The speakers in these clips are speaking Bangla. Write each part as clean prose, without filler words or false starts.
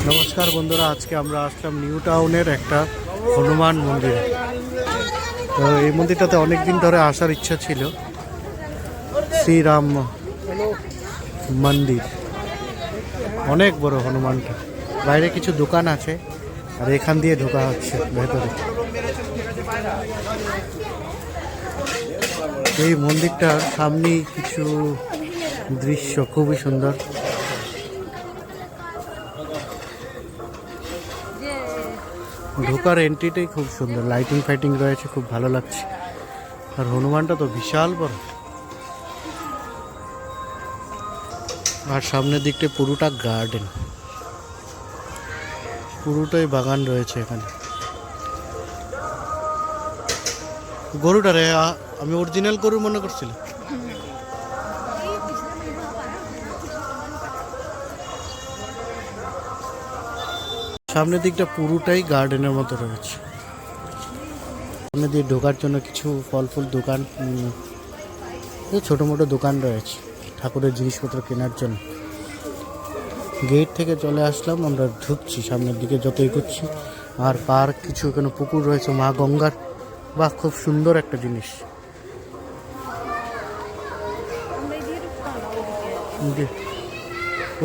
নমস্কার বন্ধুরা, আজকে আমরা আসলাম নিউ টাউনের একটা হনুমান মন্দিরে। তো এই মন্দিরটাতে অনেক দিন ধরে আসার ইচ্ছা ছিল। শ্রীরাম মন্দির, অনেক বড় হনুমানটা। বাইরে কিছু দোকান আছে আর এখান দিয়ে ঢোকা হচ্ছে ভেতরে। এই মন্দিরটার সামনে কিছু দৃশ্য খুবই সুন্দর। ঢোকার এন্ট্রিটাই খুব সুন্দর, লাইটিং ফাইটিং রয়েছে, খুব ভালো লাগছে। আর হনুমানটা তো বিশাল বড়। আর সামনের দিকটা পুরোটা গার্ডেন, পুরোটাই বাগান রয়েছে এখানে। গরুটারে আমি অরিজিনাল গরু মনে করছিলাম। সামনের দিকটা পুরোটাই গার্ডেনের মতো রয়েছে। সামনে দিয়ে ঢোকার জন্য কিছু ফল ফুল দোকান, ছোটো মোটো দোকান রয়েছে ঠাকুরের জিনিসপত্র কেনার জন্য। গেট থেকে চলে আসলাম, আমরা ঢুকছি সামনের দিকে যত এগোচ্ছি। আর পার্ক কিছু, এখানে পুকুর রয়েছে মা গঙ্গার। বাহ, খুব সুন্দর একটা জিনিস।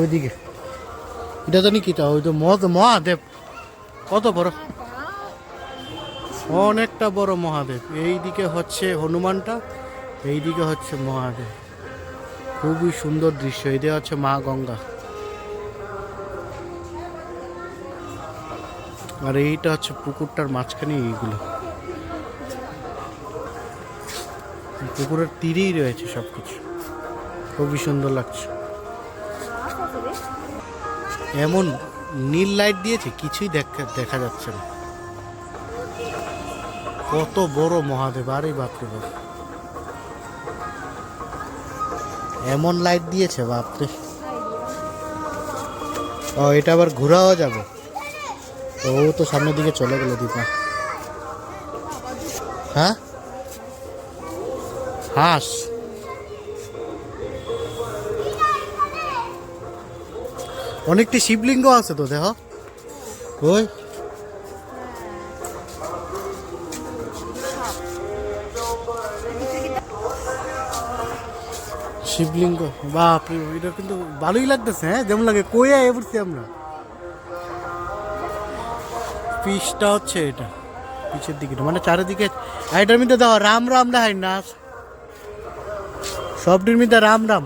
ওইদিকে এটা জানি কিটা, ওই তো মহাদেব, কত বড়, অনেকটা বড় মহাদেব। এইদিকে হচ্ছে হনুমানটা, এইদিকে হচ্ছে মহাদেব। খুবই সুন্দর দৃশ্য। এইদিকে হচ্ছে মা গঙ্গা, আর এইটা হচ্ছে পুকুরটার মাঝখানে। এইগুলো পুকুরের তীরেই রয়েছে সবকিছু, খুবই সুন্দর লাগছে। এমন নীল লাইট দিয়েছে কিছুই দেখা যাচ্ছে না। কত বড় মহাদেব, আরে বাপরে বাপ, এমন লাইট দিয়েছে বাপরে। ও, এটা আবার ঘোরাও যাবে। ও তো সামনের দিকে চলে গেল দীপা। হ্যাঁ, হাঁস। অনেকটি শিবলিঙ্গ আছে তো, দেখো ওই শিবলিঙ্গ। বাপরে, এটা কিন্তু ভালোই লাগতেছে। হ্যাঁ, যেমন লাগে কইয়া এ পড়ছি আমরা। পিসটা হচ্ছে এটা পিছের দিকে, মানে চারিদিকে। এটার মধ্যে দাও রাম রাম দেখাই না, সবটির মধ্যে রাম রাম।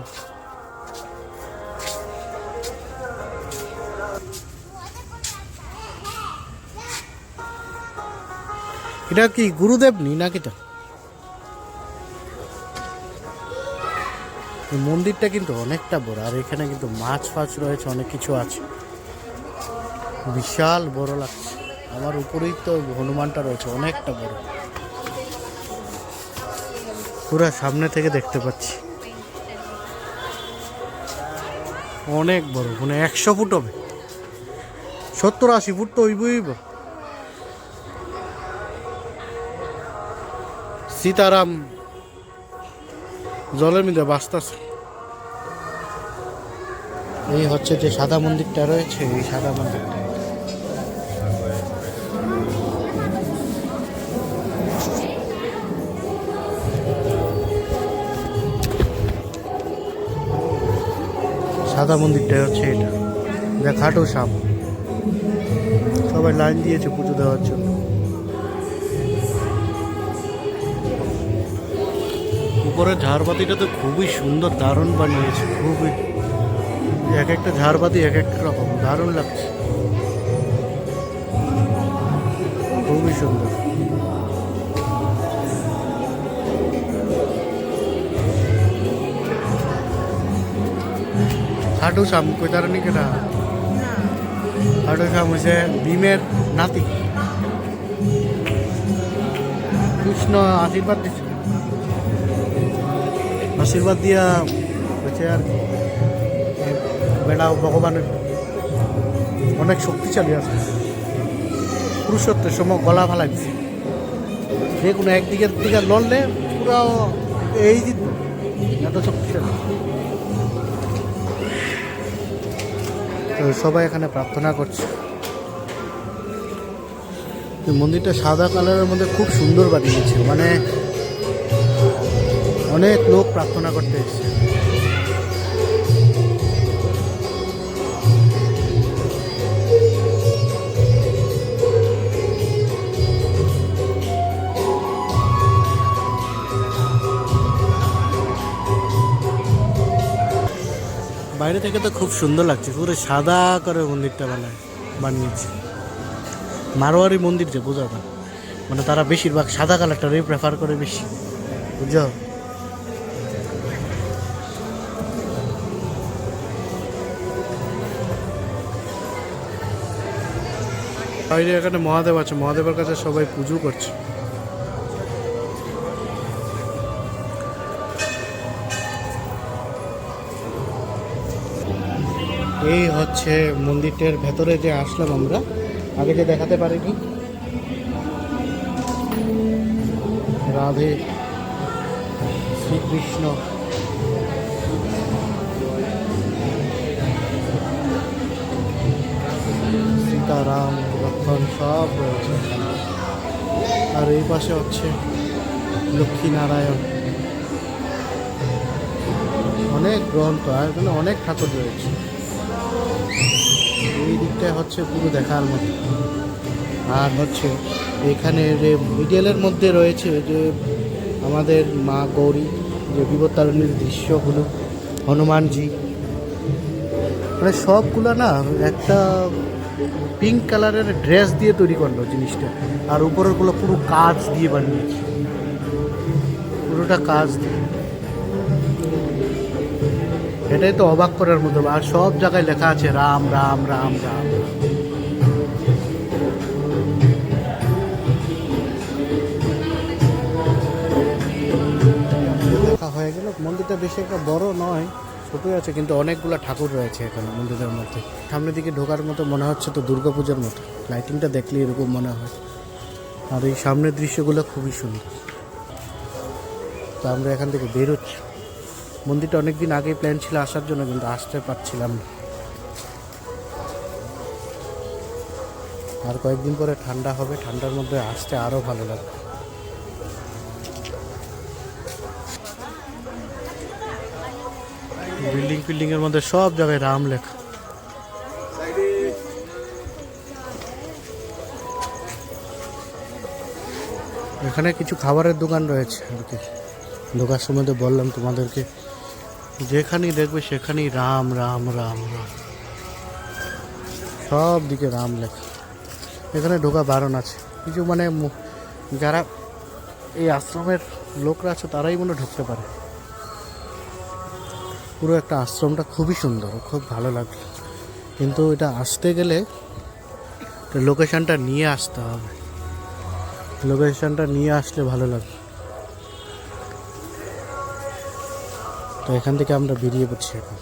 এটা কি গুরুদেব নি নাকি? তো মন্দিরটা কিন্তু অনেকটা বড়, আর এখানে কিন্তু মাছ ফাছ রয়েছে, অনেক কিছু আছে। বিশাল বড় লাগছে। আমার উপরেই তো হনুমানটা রয়েছে, অনেকটা বড়, পুরো সামনে থেকে দেখতে পাচ্ছি। অনেক বড়, মানে 100 ফুট হবে, 70-80 ফুট তো হইবই। সীতারাম জলের মধ্যে বাঁচতেছে। এই হচ্ছে যে সাদা মন্দিরটা রয়েছে, এই সাদা মন্দিরটা। সাদা মন্দিরটা হচ্ছে এটা, যা খাটো সাপ। সবাই লাইন দিয়েছে পুজো দেওয়ার জন্য। উপরে ঝাড়বাতিটা তো খুবই সুন্দর, দারুণ বানিয়েছে। খুবই, এক একটা ঝাড়বাতি এক এক রকম, দারুণ লাগছে, খুবই সুন্দর। খাটু শ্যাম কই তার নি কেটা? খাটু শ্যাম হয়েছে ভীমের নাতি। কৃষ্ণ আশীর্বাদ দিচ্ছে, আশীর্বাদ দিয়া হচ্ছে আর বেড়া ভগবানের অনেক শক্তিশালী আছে। পুরুষত্বের সময় গলা ফালাই দিচ্ছে, যে কোনো একদিকের দিকে লড়লে পুরো এই জিতবে, এত শক্তিশালী। তো সবাই এখানে প্রার্থনা করছে। এই মন্দিরটা সাদা কালারের মধ্যে খুব সুন্দর বানিয়েছে, মানে অনেক লোক প্রার্থনা করতে এসেছে। বাইরে থেকে তো খুব সুন্দর লাগছে, পুরো সাদা করে মন্দিরটা বানিয়েছে। মারোয়ারি মন্দির যে বোঝা না, মানে তারা বেশিরভাগ সাদা কালারটারই প্রেফার করে বেশি, বুঝছো? বাইরে এখানে মহাদেব আছে, মহাদেবের কাছে সবাই পুজো করছে। এই হচ্ছে মন্দিরটার ভেতরে যে আসলাম আমরা, আগে যে দেখাতে পারিনি। রাধে শ্রীকৃষ্ণ, সীতারাম লক্ষ্মণ সব রয়েছে। আর এই পাশে হচ্ছে লক্ষ্মীনারায়ণ, অনেক গ্রন্থ, আর এখানে অনেক ঠাকুর রয়েছে। এই দিকটা হচ্ছে পুরো দেখার মতো। আর হচ্ছে এখানে যে মিডলের মধ্যে রয়েছে যে আমাদের মা গৌরী, যে বিপত্তারিণীর দৃশ্যগুলো, হনুমানজি, মানে সবগুলো না একটা পিঙ্ক কালারের ড্রেস দিয়ে তৈরি করলো জিনিসটা। আর উপরেরগুলো পুরো কাঁচ দিয়ে বানিয়েছে, পুরোটা কাঁচ দিয়ে। এটাই তো অবাক করার মতো। আর সব জায়গায় লেখা আছে রাম রাম রাম রাম। দেখা হয়ে গেল। মন্দিরটা বেশি একটা বড় নয়, ছোটই আছে, কিন্তু অনেকগুলো ঠাকুর রয়েছে এখানে মন্দিরের মধ্যে। সামনের দিকে ঢোকার মতো মনে হচ্ছে তো দুর্গাপূজার মতো, লাইটিংটা দেখলে এরকম মনে হয়। আর এই সামনের দৃশ্যগুলো খুবই সুন্দর। তো আমরা এখান থেকে বেরোচ্ছি। মন্দিরটা অনেকদিন আগেই প্ল্যান ছিল আসার জন্য, কিন্তু আসতে পারছিলাম না। আর কয়েকদিন পরে ঠান্ডা হবে, ঠান্ডার মধ্যে আসতে আরও ভালো লাগবে। বিল্ডিং এর মধ্যে সব জায়গায় রাম লেখা। এখানে কিছু খাবারের দোকান রয়েছে আর কি। ঢোকার সময় তো বললাম তোমাদেরকে, যেখানেই দেখবে সেখানেই রাম রাম রাম রাম, সব দিকে রাম লেখা। এখানে ঢোকা বারণ আছে, কিছু মানে যারা এই আশ্রমের লোকরা আছে তারাই মনে ঢুকতে পারে। পুরো একটা আশ্রমটা খুবই সুন্দর, খুব ভালো লাগলো। কিন্তু এটা আসতে গেলে লোকেশনটা নিয়ে আসতে হবে, লোকেশনটা নিয়ে আসলে ভালো লাগবে। তো এখান থেকে আমরা বেরিয়ে পড়ছি এখন।